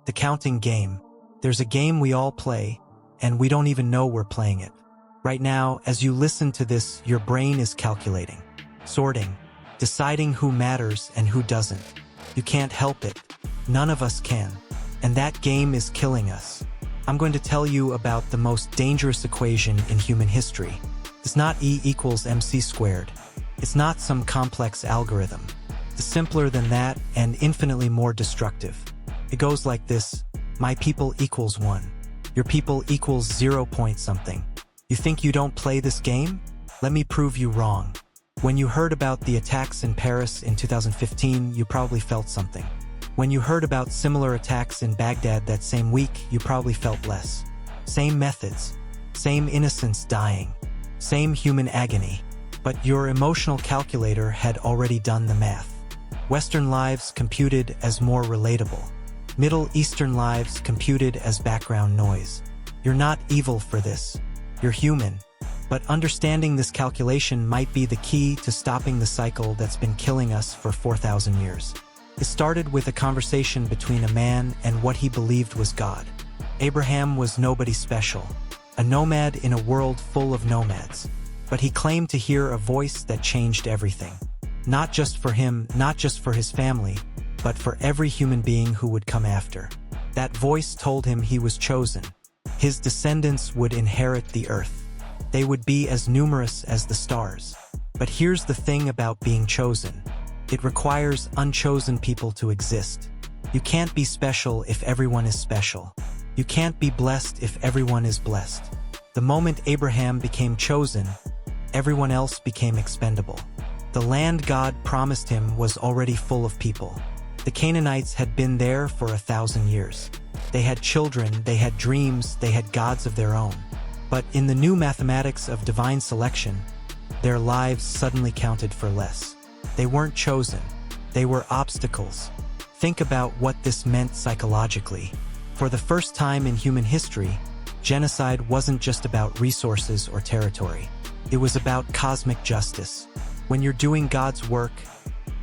The counting game. There's a game we all play, and we don't even know we're playing it. Right now, as you listen to this, your brain is calculating, sorting, deciding who matters and who doesn't. You can't help it. None of us can. And that game is killing us. I'm going to tell you about the most dangerous equation in human history. It's not E equals MC squared. It's not some complex algorithm. It's simpler than that and infinitely more destructive. It goes like this: my people equals 1. Your people equals 0 point something. You think you don't play this game? Let me prove you wrong. When you heard about the attacks in Paris in 2015, you probably felt something. When you heard about similar attacks in Baghdad that same week, you probably felt less. Same methods, same innocents dying, same human agony. But your emotional calculator had already done the math. Western lives computed as more relatable. Middle Eastern lives computed as background noise. You're not evil for this. You're human. But understanding this calculation might be the key to stopping the cycle that's been killing us for 4,000 years. It started with a conversation between a man and what he believed was God. Abraham was nobody special, a nomad in a world full of nomads. But he claimed to hear a voice that changed everything. Not just for him, not just for his family, but for every human being who would come after. That voice told him he was chosen. His descendants would inherit the earth. They would be as numerous as the stars. But here's the thing about being chosen. It requires unchosen people to exist. You can't be special if everyone is special. You can't be blessed if everyone is blessed. The moment Abraham became chosen, everyone else became expendable. The land God promised him was already full of people. The Canaanites had been there for 1,000 years. They had children, they had dreams, they had gods of their own. But in the new mathematics of divine selection, their lives suddenly counted for less. They weren't chosen. They were obstacles. Think about what this meant psychologically. For the first time in human history, genocide wasn't just about resources or territory. It was about cosmic justice. When you're doing God's work,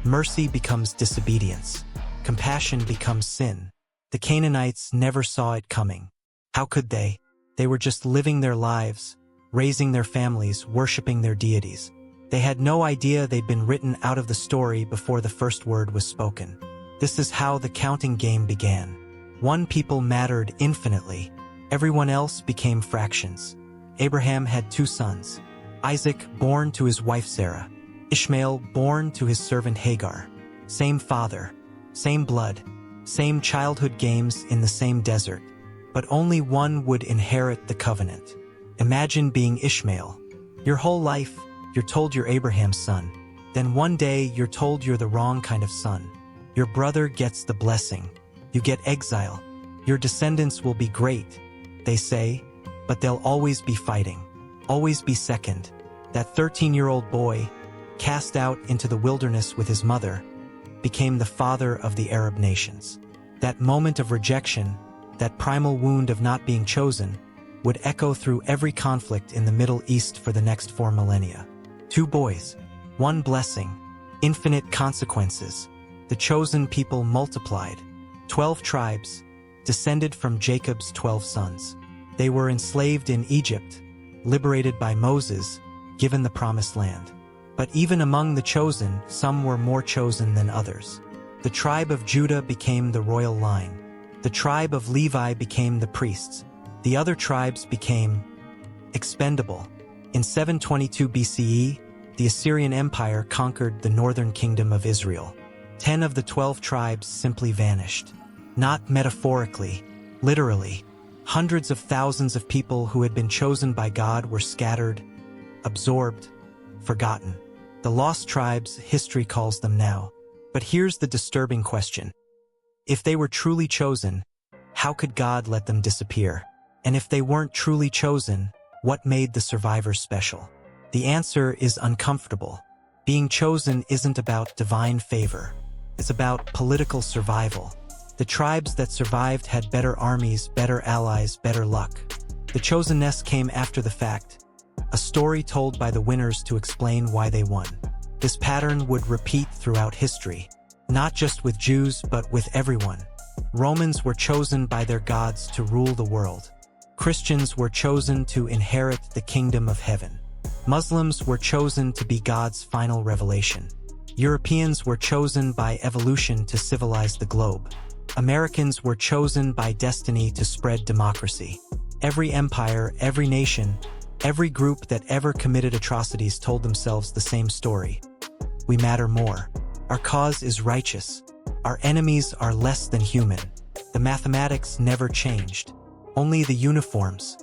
mercy becomes disobedience. Compassion becomes sin. The Canaanites never saw it coming. How could they? They were just living their lives, raising their families, worshiping their deities. They had no idea they'd been written out of the story before the first word was spoken. This is how the counting game began. One people mattered infinitely. Everyone else became fractions. Abraham had 2 sons. Isaac, born to his wife Sarah. Ishmael, born to his servant Hagar. Same father, same blood, same childhood games in the same desert. But only one would inherit the covenant. Imagine being Ishmael. Your whole life, you're told you're Abraham's son. Then one day, you're told you're the wrong kind of son. Your brother gets the blessing. You get exile. Your descendants will be great, they say, but they'll always be fighting. Always be second. That 13-year-old boy, cast out into the wilderness with his mother, became the father of the Arab nations. That moment of rejection, that primal wound of not being chosen, would echo through every conflict in the Middle East for the next 4 millennia. 2 boys, 1 blessing, infinite consequences. The chosen people multiplied. 12 tribes, descended from Jacob's 12 sons. They were enslaved in Egypt, liberated by Moses, given the promised land. But even among the chosen, some were more chosen than others. The tribe of Judah became the royal line. The tribe of Levi became the priests. The other tribes became expendable. In 722 BCE, the Assyrian Empire conquered the northern kingdom of Israel. 10 of the 12 tribes simply vanished. Not metaphorically, literally. Hundreds of thousands of people who had been chosen by God were scattered, absorbed, forgotten. The lost tribes, history calls them now. But here's the disturbing question. If they were truly chosen, how could God let them disappear? And if they weren't truly chosen, what made the survivors special? The answer is uncomfortable. Being chosen isn't about divine favor. It's about political survival. The tribes that survived had better armies, better allies, better luck. The chosenness came after the fact, a story told by the winners to explain why they won. This pattern would repeat throughout history, not just with Jews but with everyone. Romans were chosen by their gods to rule the world. Christians were chosen to inherit the kingdom of heaven. Muslims were chosen to be God's final revelation. Europeans were chosen by evolution to civilize the globe. Americans were chosen by destiny to spread democracy. Every empire, every nation, every group that ever committed atrocities told themselves the same story. We matter more. Our cause is righteous. Our enemies are less than human. The mathematics never changed. Only the uniforms.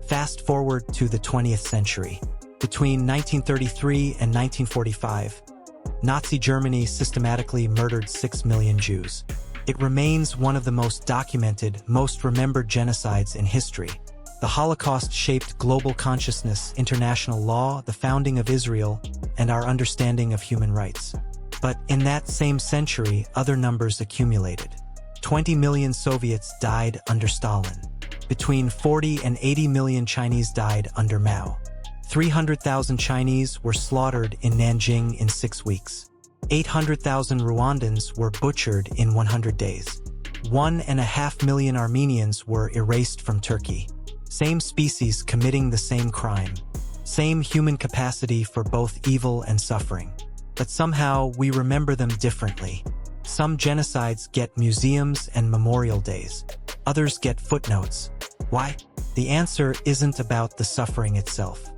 Fast forward to the 20th century. Between 1933 and 1945, Nazi Germany systematically murdered 6 million Jews. It remains one of the most documented, most remembered genocides in history. The Holocaust shaped global consciousness, international law, the founding of Israel, and our understanding of human rights. But in that same century, other numbers accumulated. 20 million Soviets died under Stalin. Between 40 and 80 million Chinese died under Mao. 300,000 Chinese were slaughtered in Nanjing in 6 weeks. 800,000 Rwandans were butchered in 100 days. 1.5 million Armenians were erased from Turkey. Same species committing the same crime. Same human capacity for both evil and suffering. But somehow we remember them differently. Some genocides get museums and memorial days. Others get footnotes. Why? The answer isn't about the suffering itself.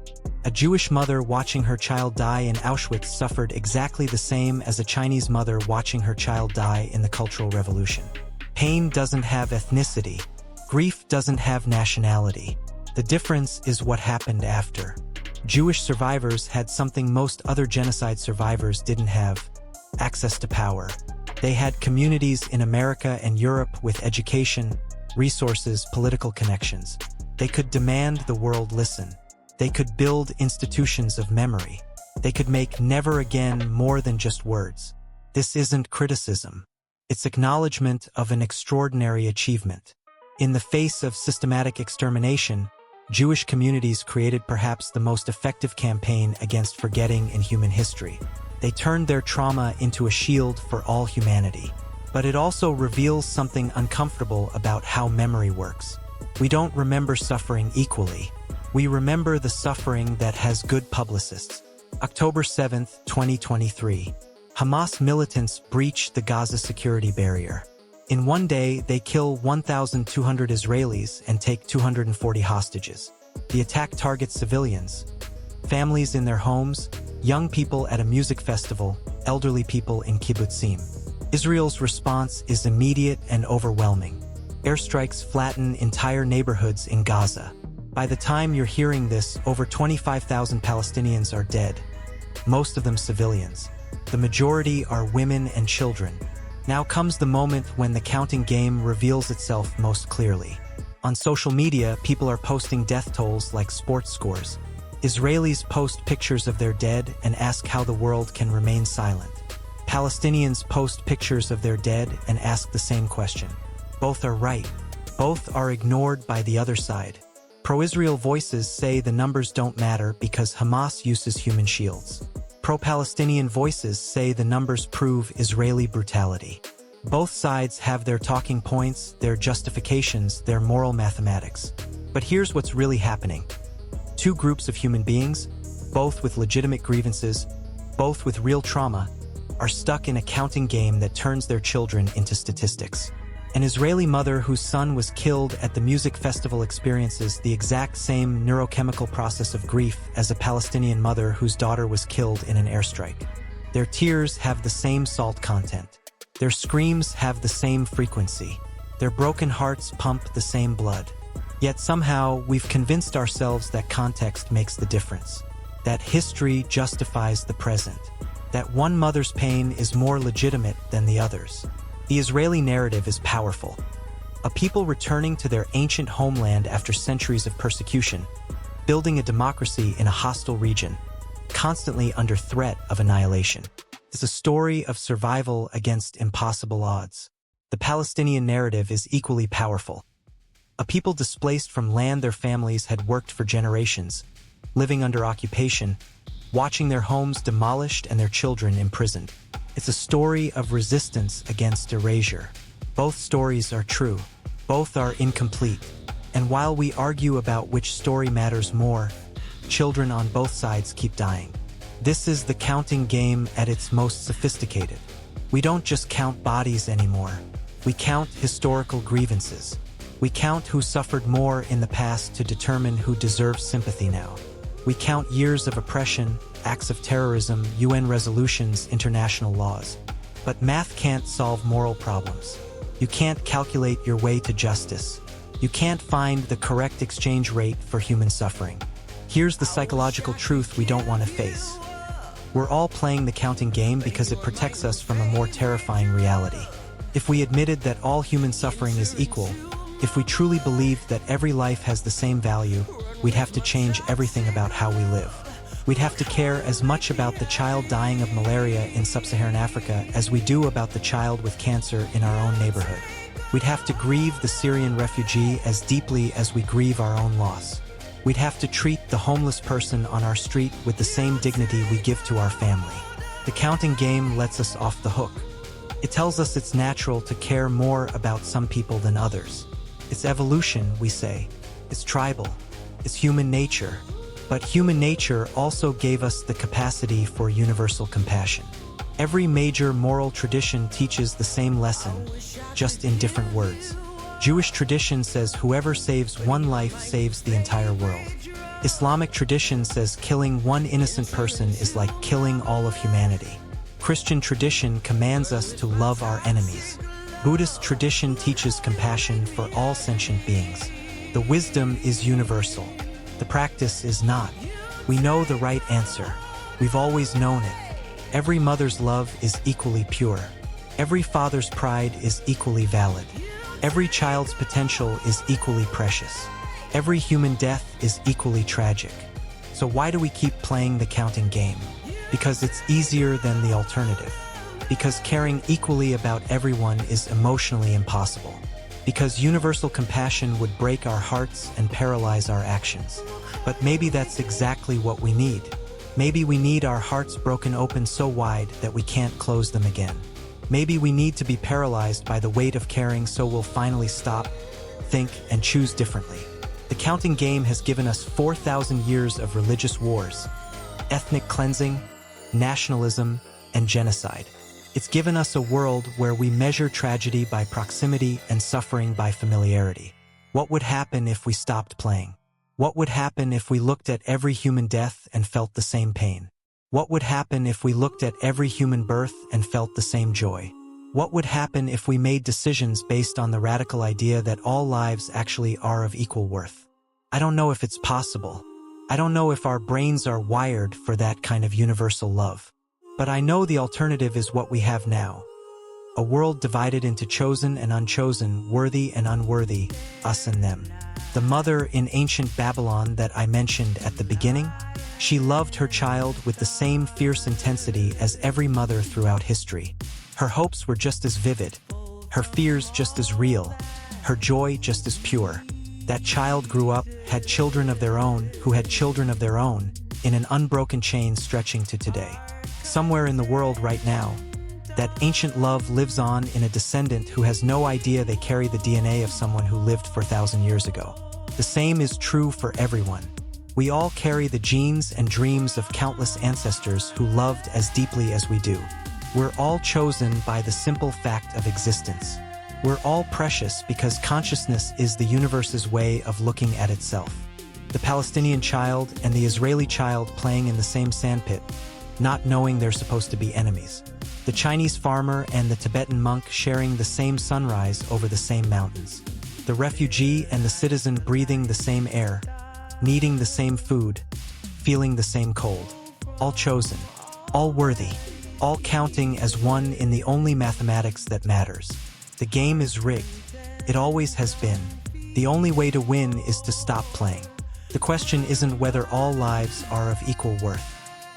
A Jewish mother watching her child die in Auschwitz suffered exactly the same as a Chinese mother watching her child die in the Cultural Revolution. Pain doesn't have ethnicity. Grief doesn't have nationality. The difference is what happened after. Jewish survivors had something most other genocide survivors didn't have: access to power. They had communities in America and Europe with education, resources, political connections. They could demand the world listen. They could build institutions of memory. They could make never again more than just words. This isn't criticism. It's acknowledgement of an extraordinary achievement. In the face of systematic extermination, Jewish communities created perhaps the most effective campaign against forgetting in human history. They turned their trauma into a shield for all humanity. But it also reveals something uncomfortable about how memory works. We don't remember suffering equally. We remember the suffering that has good publicists. October 7, 2023. Hamas militants breach the Gaza security barrier. In one day, they kill 1,200 Israelis and take 240 hostages. The attack targets civilians, families in their homes, young people at a music festival, elderly people in kibbutzim. Israel's response is immediate and overwhelming. Airstrikes flatten entire neighborhoods in Gaza. By the time you're hearing this, over 25,000 Palestinians are dead, most of them civilians. The majority are women and children. Now comes the moment when the counting game reveals itself most clearly. On social media, people are posting death tolls like sports scores. Israelis post pictures of their dead and ask how the world can remain silent. Palestinians post pictures of their dead and ask the same question. Both are right. Both are ignored by the other side. Pro-Israel voices say the numbers don't matter because Hamas uses human shields. Pro-Palestinian voices say the numbers prove Israeli brutality. Both sides have their talking points, their justifications, their moral mathematics. But here's what's really happening. Two groups of human beings, both with legitimate grievances, both with real trauma, are stuck in a counting game that turns their children into statistics. An Israeli mother whose son was killed at the music festival experiences the exact same neurochemical process of grief as a Palestinian mother whose daughter was killed in an airstrike. Their tears have the same salt content. Their screams have the same frequency. Their broken hearts pump the same blood. Yet somehow we've convinced ourselves that context makes the difference, that history justifies the present, that one mother's pain is more legitimate than the other's. The Israeli narrative is powerful. A people returning to their ancient homeland after centuries of persecution, building a democracy in a hostile region, constantly under threat of annihilation. It's a story of survival against impossible odds. The Palestinian narrative is equally powerful. A people displaced from land their families had worked for generations, living under occupation, watching their homes demolished and their children imprisoned. It's a story of resistance against erasure. Both stories are true. Both are incomplete. And while we argue about which story matters more, children on both sides keep dying. This is the counting game at its most sophisticated. We don't just count bodies anymore. We count historical grievances. We count who suffered more in the past to determine who deserves sympathy now. We count years of oppression, acts of terrorism, UN resolutions, international laws. But math can't solve moral problems. You can't calculate your way to justice. You can't find the correct exchange rate for human suffering. Here's the psychological truth we don't want to face. We're all playing the counting game because it protects us from a more terrifying reality. If we admitted that all human suffering is equal, if we truly believed that every life has the same value, we'd have to change everything about how we live. We'd have to care as much about the child dying of malaria in sub-Saharan Africa as we do about the child with cancer in our own neighborhood. We'd have to grieve the Syrian refugee as deeply as we grieve our own loss. We'd have to treat the homeless person on our street with the same dignity we give to our family. The counting game lets us off the hook. It tells us it's natural to care more about some people than others. It's evolution, we say. It's tribal. It's human nature. But human nature also gave us the capacity for universal compassion. Every major moral tradition teaches the same lesson, just in different words. Jewish tradition says whoever saves one life saves the entire world. Islamic tradition says killing one innocent person is like killing all of humanity. Christian tradition commands us to love our enemies. Buddhist tradition teaches compassion for all sentient beings. The wisdom is universal. The practice is not. We know the right answer. We've always known it. Every mother's love is equally pure. Every father's pride is equally valid. Every child's potential is equally precious. Every human death is equally tragic. So why do we keep playing the counting game? Because it's easier than the alternative. Because caring equally about everyone is emotionally impossible. Because universal compassion would break our hearts and paralyze our actions. But maybe that's exactly what we need. Maybe we need our hearts broken open so wide that we can't close them again. Maybe we need to be paralyzed by the weight of caring so we'll finally stop, think, and choose differently. The counting game has given us 4,000 years of religious wars, ethnic cleansing, nationalism, and genocide. It's given us a world where we measure tragedy by proximity and suffering by familiarity. What would happen if we stopped playing? What would happen if we looked at every human death and felt the same pain? What would happen if we looked at every human birth and felt the same joy? What would happen if we made decisions based on the radical idea that all lives actually are of equal worth? I don't know if it's possible. I don't know if our brains are wired for that kind of universal love. But I know the alternative is what we have now. A world divided into chosen and unchosen, worthy and unworthy, us and them. The mother in ancient Babylon that I mentioned at the beginning, she loved her child with the same fierce intensity as every mother throughout history. Her hopes were just as vivid, her fears just as real, her joy just as pure. That child grew up, had children of their own, who had children of their own, in an unbroken chain stretching to today. Somewhere in the world right now, that ancient love lives on in a descendant who has no idea they carry the DNA of someone who lived 4,000 years ago. The same is true for everyone. We all carry the genes and dreams of countless ancestors who loved as deeply as we do. We're all chosen by the simple fact of existence. We're all precious because consciousness is the universe's way of looking at itself. The Palestinian child and the Israeli child playing in the same sandpit, not knowing they're supposed to be enemies. The Chinese farmer and the Tibetan monk sharing the same sunrise over the same mountains. The refugee and the citizen breathing the same air, needing the same food, feeling the same cold. All chosen, all worthy, all counting as one in the only mathematics that matters. The game is rigged. It always has been. The only way to win is to stop playing. The question isn't whether all lives are of equal worth.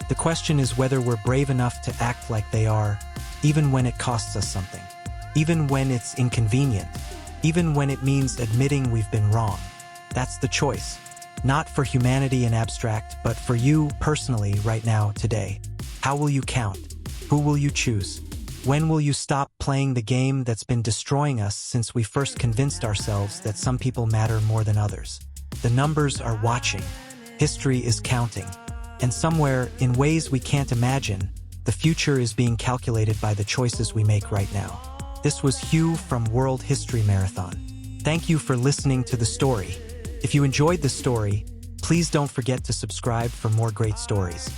The question is whether we're brave enough to act like they are, even when it costs us something, even when it's inconvenient, even when it means admitting we've been wrong. That's the choice, not for humanity in abstract, but for you personally right now, today. How will you count? Who will you choose? When will you stop playing the game that's been destroying us since we first convinced ourselves that some people matter more than others? The numbers are watching. History is counting. And somewhere, in ways we can't imagine, the future is being calculated by the choices we make right now. This was Hugh from World History Marathon. Thank you for listening to the story. If you enjoyed the story, please don't forget to subscribe for more great stories.